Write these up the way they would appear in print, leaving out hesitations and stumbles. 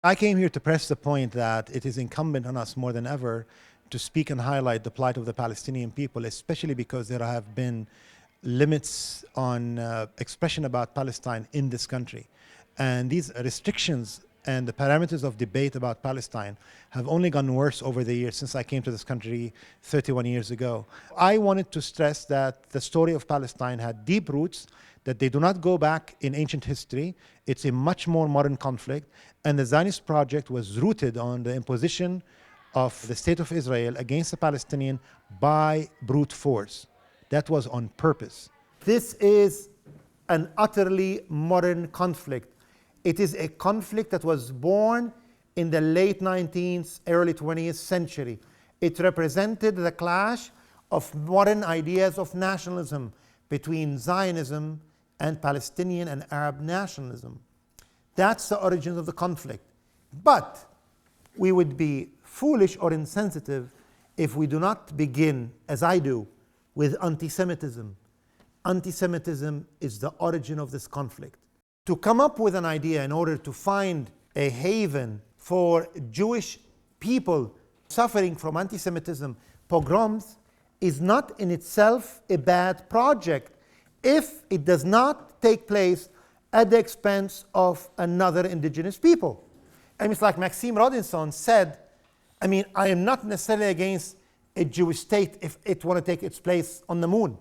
I came here to press the point that it is incumbent on us more than ever to speak and highlight the plight of the Palestinian people, especially because there have been limits on expression about Palestine in this country. And these restrictions and the parameters of debate about Palestine have only gotten worse over the years since I came to this country 31 years ago. I wanted to stress that the story of Palestine had deep roots, that they do not go back in ancient history. It's a much more modern conflict, and the Zionist project was rooted on the imposition of the state of Israel against the Palestinian by brute force. That was on purpose. This is an utterly modern conflict. It is a conflict that was born in the late 19th, early 20th century. It represented the clash of modern ideas of nationalism between Zionism and Palestinian and Arab nationalism. That's the origins of the conflict. But we would be foolish or insensitive if we do not begin, as I do, with anti-Semitism. Anti-Semitism is the origin of this conflict. To come up with an idea in order to find a haven for Jewish people suffering from anti-Semitism, pogroms, is not in itself a bad project if it does not take place at the expense of another indigenous people. And it's like Maxime Rodinson said, I am not necessarily against a Jewish state if it want to take its place on the moon.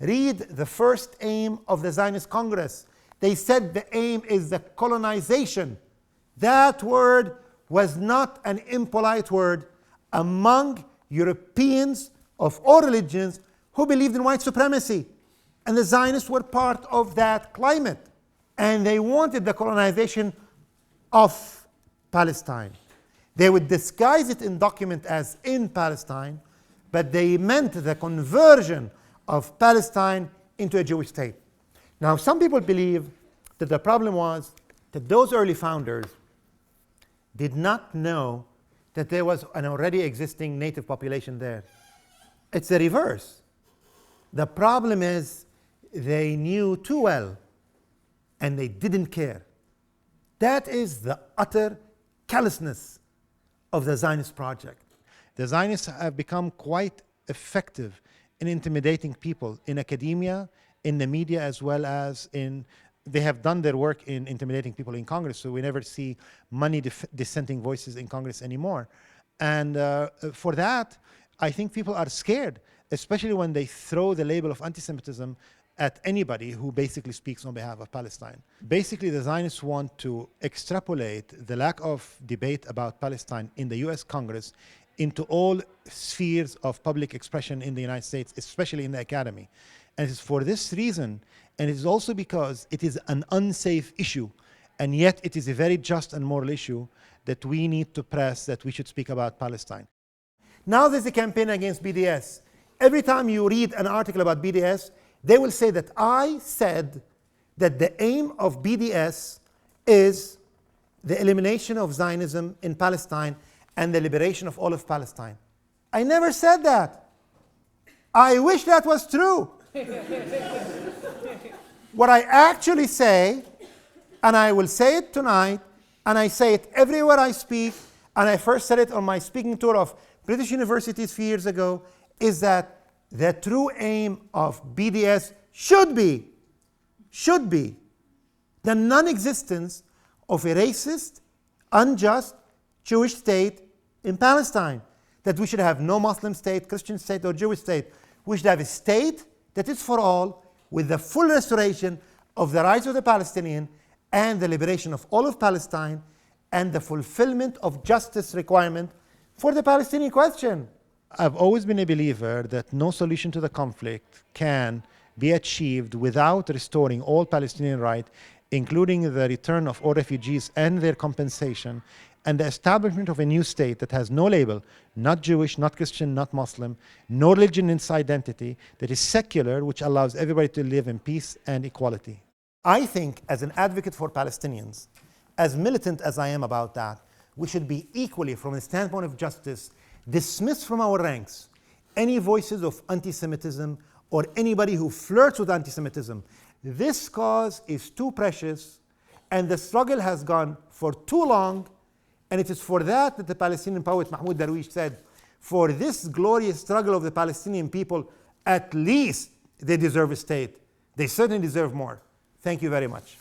Read the first aim of the Zionist Congress. They said the aim is the colonization. That word was not an impolite word among Europeans of all religions who believed in white supremacy. And the Zionists were part of that climate. And they wanted the colonization of Palestine. They would disguise it in document as in Palestine, but they meant the conversion of Palestine into a Jewish state. Now, some people believe that the problem was that those early founders did not know that there was an already existing native population there. It's the reverse. The problem is they knew too well and they didn't care. That is the utter callousness of the Zionist project. The Zionists have become quite effective in intimidating people in academia, in the media, as well as they have done their work in intimidating people in Congress, so we never see money dissenting voices in Congress anymore. And for that, I think people are scared, especially when they throw the label of anti-Semitism at anybody who basically speaks on behalf of Palestine. Basically, the Zionists want to extrapolate the lack of debate about Palestine in the US Congress into all spheres of public expression in the United States, especially in the academy. And it is for this reason, and it is also because it is an unsafe issue, and yet it is a very just and moral issue that we need to press that we should speak about Palestine. Now there's a campaign against BDS. Every time you read an article about BDS, they will say that I said that the aim of BDS is the elimination of Zionism in Palestine and the liberation of all of Palestine. I never said that. I wish that was true. What I actually say, and I will say it tonight, and I say it everywhere I speak, and I first said it on my speaking tour of British universities a few years ago, is that the true aim of BDS should be the non-existence of a racist, unjust Jewish state in Palestine. That we should have no Muslim state, Christian state, or Jewish state. We should have a state that is for all, with the full restoration of the rights of the Palestinian and the liberation of all of Palestine and the fulfillment of justice requirement for the Palestinian question. I've always been a believer that no solution to the conflict can be achieved without restoring all Palestinian rights, including the return of all refugees and their compensation, and the establishment of a new state that has no label, not Jewish, not Christian, not Muslim, no religion in its identity, that is secular, which allows everybody to live in peace and equality. I think, as an advocate for Palestinians, as militant as I am about that, we should be equally, from the standpoint of justice, dismiss from our ranks any voices of anti-Semitism or anybody who flirts with anti-Semitism. This cause is too precious, and the struggle has gone for too long, And it is for that that the Palestinian poet Mahmoud Darwish said, for this glorious struggle of the Palestinian people, at least they deserve a state. They certainly deserve more. Thank you very much.